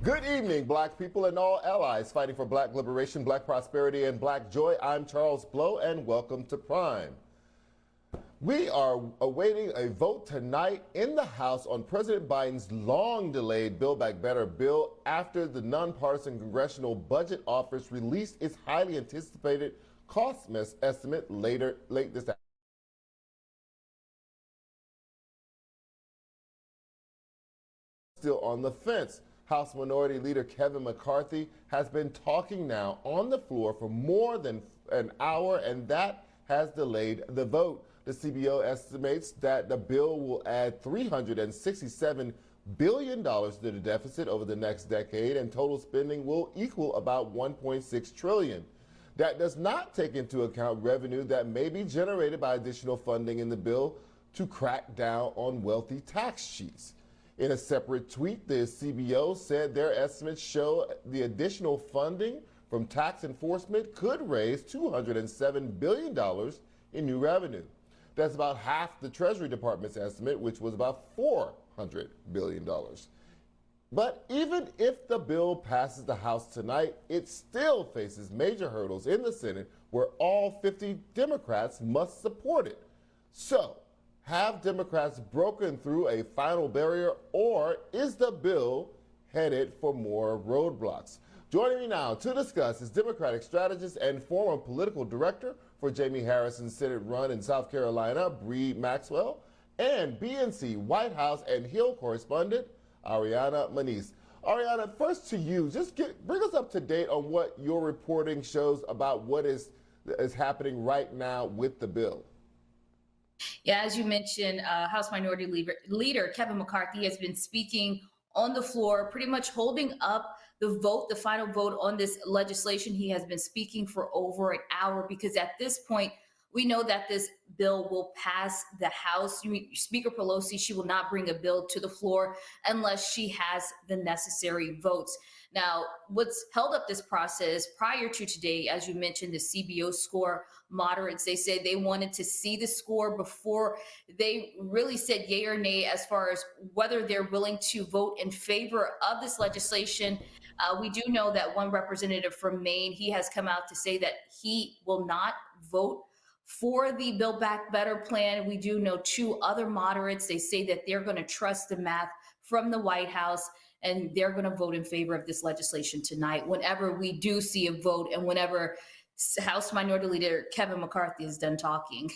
Good evening, Black people and all allies fighting for Black liberation, Black prosperity, and Black joy. I'm Charles Blow, and welcome to Prime. We are awaiting a vote tonight in the House on President Biden's long-delayed Build Back Better bill after the nonpartisan Congressional Budget Office released its highly anticipated cost estimate late this afternoon. Still on the fence. House Minority Leader Kevin McCarthy has been talking now on the floor for more than an hour, and that has delayed the vote. The CBO estimates that the bill will add $367 billion to the deficit over the next decade, and total spending will equal about $1.6 trillion. That does not take into account revenue that may be generated by additional funding in the bill to crack down on wealthy tax cheats. In a separate tweet, the CBO said their estimates show the additional funding from tax enforcement could raise $207 billion in new revenue. That's about half the Treasury Department's estimate, which was about $400 billion. But even if the bill passes the House tonight, it still faces major hurdles in the Senate where all 50 Democrats must support it. So, have Democrats broken through a final barrier, or is the bill headed for more roadblocks? Joining me now to discuss is Democratic strategist and former political director for Jaime Harrison's Senate run in South Carolina, Bre Maxwell, and BNC White House and Hill correspondent, Rarione Maniece. Ariana, first to you, just bring us up to date on what your reporting shows about what is happening right now with the bill. Yeah, as you mentioned, House Minority Leader Kevin McCarthy has been speaking on the floor, pretty much holding up the vote, the final vote on this legislation. He has been speaking for over an hour because at this point, we know that this bill will pass the House. Speaker Pelosi, she will not bring a bill to the floor unless she has the necessary votes. Now, what's held up this process prior to today, as you mentioned, the CBO score moderates, they said they wanted to see the score before they really said yay or nay as far as whether they're willing to vote in favor of this legislation. We do know that one representative from Maine, he has come out to say that he will not vote for the Build Back Better plan. We do know two other moderates, they say that they're going to trust the math from the White House, and they're going to vote in favor of this legislation tonight whenever we do see a vote and whenever House Minority Leader Kevin McCarthy is done talking.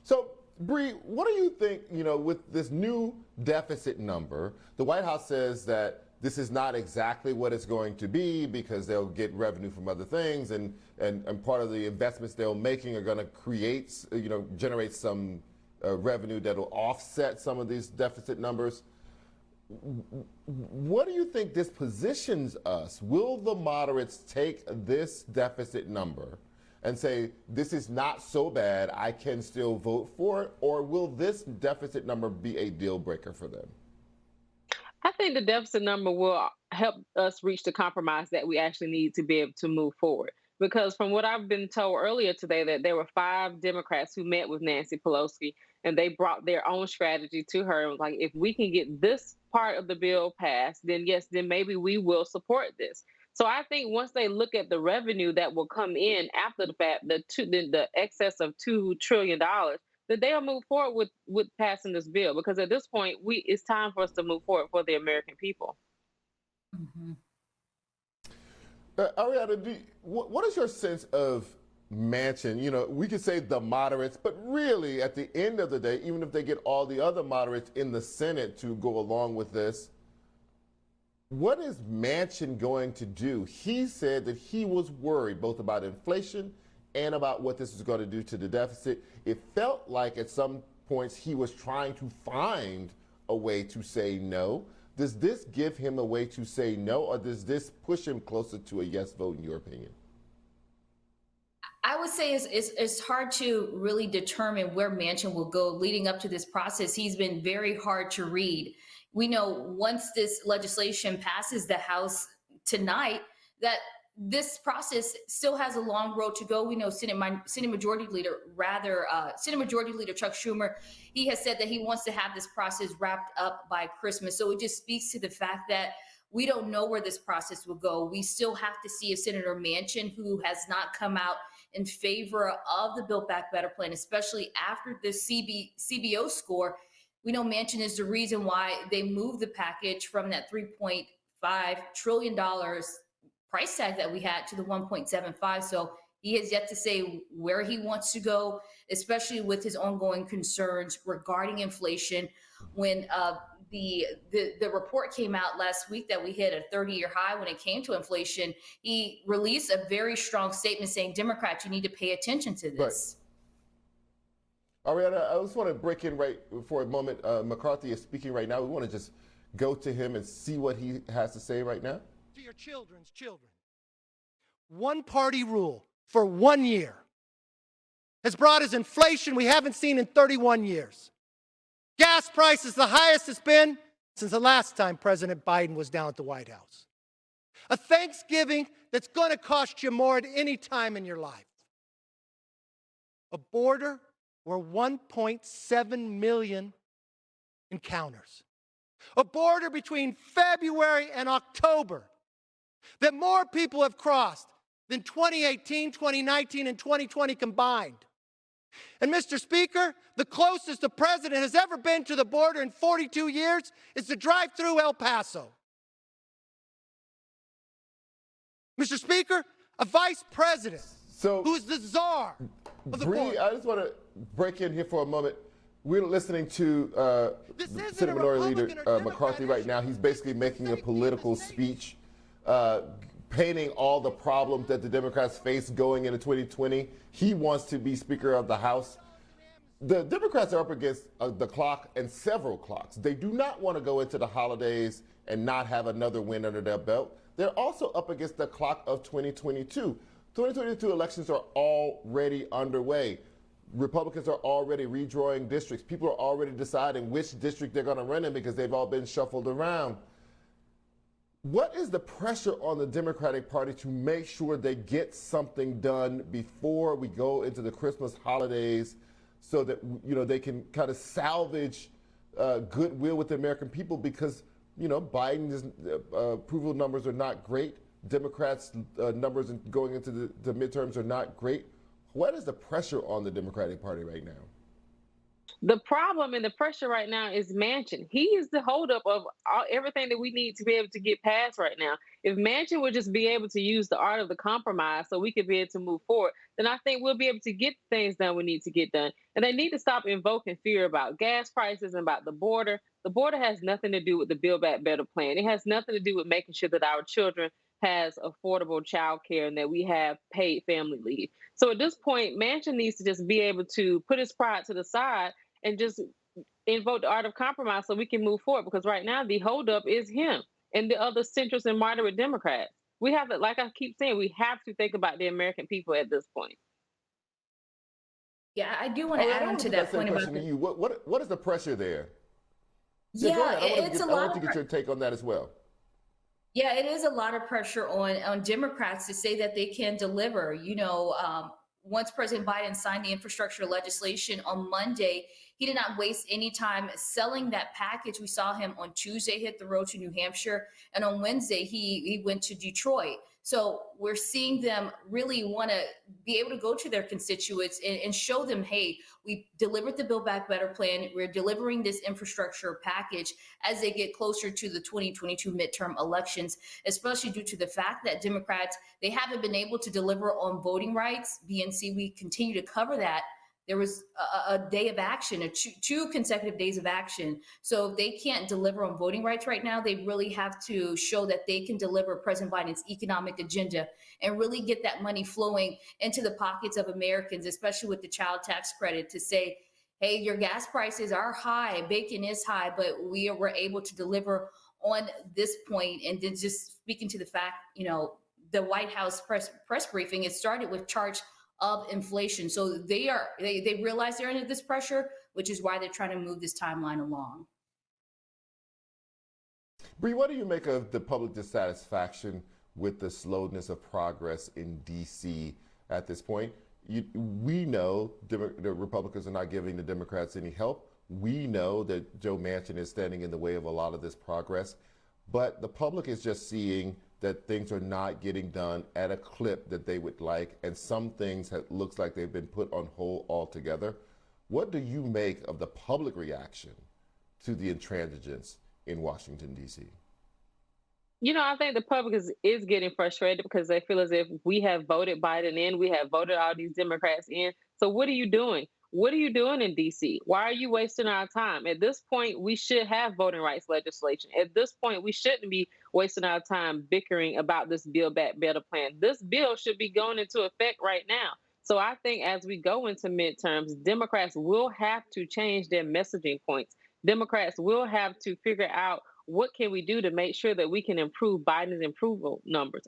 So, Bre, what do you think, with this new deficit number? The White House says that this is not exactly what it's going to be because they'll get revenue from other things, and part of the investments they're making are going to create, generate some revenue that'll offset some of these deficit numbers. What do you think this positions us? Will the moderates take this deficit number and say, this is not so bad, I can still vote for it? Or will this deficit number be a deal breaker for them? I think the deficit number will help us reach the compromise that we actually need to be able to move forward. Because from what I've been told earlier today, that there were 5 Democrats who met with Nancy Pelosi, and they brought their own strategy to her. It was like, if we can get this part of the bill passed, then yes, then maybe we will support this. So I think once they look at the revenue that will come in after the fact, the excess of $2 trillion, that they'll move forward with passing this bill. Because at this point, it's time for us to move forward for the American people. Mm-hmm. Ariana, what is your sense of Manchin? We could say the moderates, but really at the end of the day, even if they get all the other moderates in the Senate to go along with this, what is Manchin going to do? He said that he was worried both about inflation and about what this is going to do to the deficit. It felt like at some points he was trying to find a way to say no. Does this give him a way to say no, or does this push him closer to a yes vote, in your opinion? I would say it's hard to really determine where Manchin will go leading up to this process. He's been very hard to read. We know once this legislation passes the House tonight, that this process still has a long road to go. We know Senate Majority Leader Chuck Schumer, he has said that he wants to have this process wrapped up by Christmas. So it just speaks to the fact that we don't know where this process will go. We still have to see if Senator Manchin, who has not come out in favor of the Build Back Better plan, especially after the CBO score. We know Manchin is the reason why they moved the package from that $3.5 trillion price tag that we had to the 1.75. So he has yet to say where he wants to go, especially with his ongoing concerns regarding inflation. When the report came out last week that we hit a 30-year high when it came to inflation, he released a very strong statement saying, Democrats, you need to pay attention to this. Right. Ariana, I just want to break in right for a moment. McCarthy is speaking right now. We want to just go to him and see what he has to say right now. To your children's children. One-party rule for 1 year has brought us inflation we haven't seen in 31 years. Gas prices the highest it's been since the last time President Biden was down at the White House. A Thanksgiving that's going to cost you more at any time in your life. A border where 1.7 million encounters. A border between February and October that more people have crossed than 2018, 2019, and 2020 combined. And Mr. Speaker, the closest the president has ever been to the border in 42 years is to drive through El Paso. Mr. Speaker, a vice president who is the czar of the border. I just want to break in here for a moment. We're listening to Senate Minority Leader McCarthy right now. He's basically making a political speech, painting all the problems that the Democrats face going into 2020. He wants to be Speaker of the House. The Democrats are up against the clock and several clocks. They do not want to go into the holidays and not have another win under their belt. They're also up against the clock of 2022. 2022 elections are already underway. Republicans are already redrawing districts. People are already deciding which district they're going to run in because they've all been shuffled around. What is the pressure on the Democratic Party to make sure they get something done before we go into the Christmas holidays so that they can kind of salvage goodwill with the American people? Because Biden's approval numbers are not great. Democrats' numbers going into the midterms are not great. What is the pressure on the Democratic Party right now? The problem and the pressure right now is Manchin. He is the holdup of everything that we need to be able to get past right now. If Manchin would just be able to use the art of the compromise so we could be able to move forward, then I think we'll be able to get things done we need to get done. And they need to stop invoking fear about gas prices and about the border. The border has nothing to do with the Build Back Better plan. It has nothing to do with making sure that our children has affordable child care and that we have paid family leave. So at this point, Manchin needs to just be able to put his pride to the side and just invoke the art of compromise so we can move forward. Because right now, the holdup is him and the other centrist and moderate Democrats. We have to, like I keep saying, we have to think about the American people at this point. Yeah, I do want to add on to that point about you. What is the pressure there? Yeah, it's a lot. I want to get your take on that as well. Yeah, it is a lot of pressure on Democrats to say that they can deliver. Once President Biden signed the infrastructure legislation on Monday, he did not waste any time selling that package. We saw him on Tuesday hit the road to New Hampshire, and on Wednesday he went to Detroit. So we're seeing them really want to be able to go to their constituents and show them, hey, we delivered the Build Back Better plan. We're delivering this infrastructure package as they get closer to the 2022 midterm elections, especially due to the fact that Democrats, they haven't been able to deliver on voting rights. BNC, we continue to cover that. There was a day of action, two consecutive days of action. So if they can't deliver on voting rights right now, they really have to show that they can deliver President Biden's economic agenda and really get that money flowing into the pockets of Americans, especially with the child tax credit, to say, hey, your gas prices are high, bacon is high, but we were able to deliver on this point. And then just speaking to the fact, the White House press briefing, it started with charge of inflation. So they realize they're under this pressure, which is why they're trying to move this timeline along. Bre, what do you make of the public dissatisfaction with the slowness of progress in D.C. at this point? We know the Republicans are not giving the Democrats any help. We know that Joe Manchin is standing in the way of a lot of this progress, but the public is just seeing that things are not getting done at a clip that they would like, and some things looks like they've been put on hold altogether. What do you make of the public reaction to the intransigence in Washington, D.C.? I think the public is getting frustrated because they feel as if we have voted Biden in, we have voted all these Democrats in. So what are you doing? What are you doing in DC? Why are you wasting our time? At this point, we should have voting rights legislation. At this point, we shouldn't be wasting our time bickering about this Build Back Better plan. This bill should be going into effect right now. So I think as we go into midterms, Democrats will have to change their messaging points. Democrats will have to figure out what can we do to make sure that we can improve Biden's approval numbers.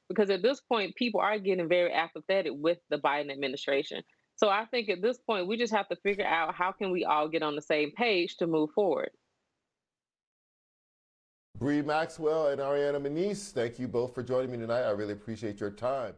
Because at this point, people are getting very apathetic with the Biden administration. So I think at this point, we just have to figure out how can we all get on the same page to move forward. Bre Maxwell and Rarione Maniece, thank you both for joining me tonight. I really appreciate your time.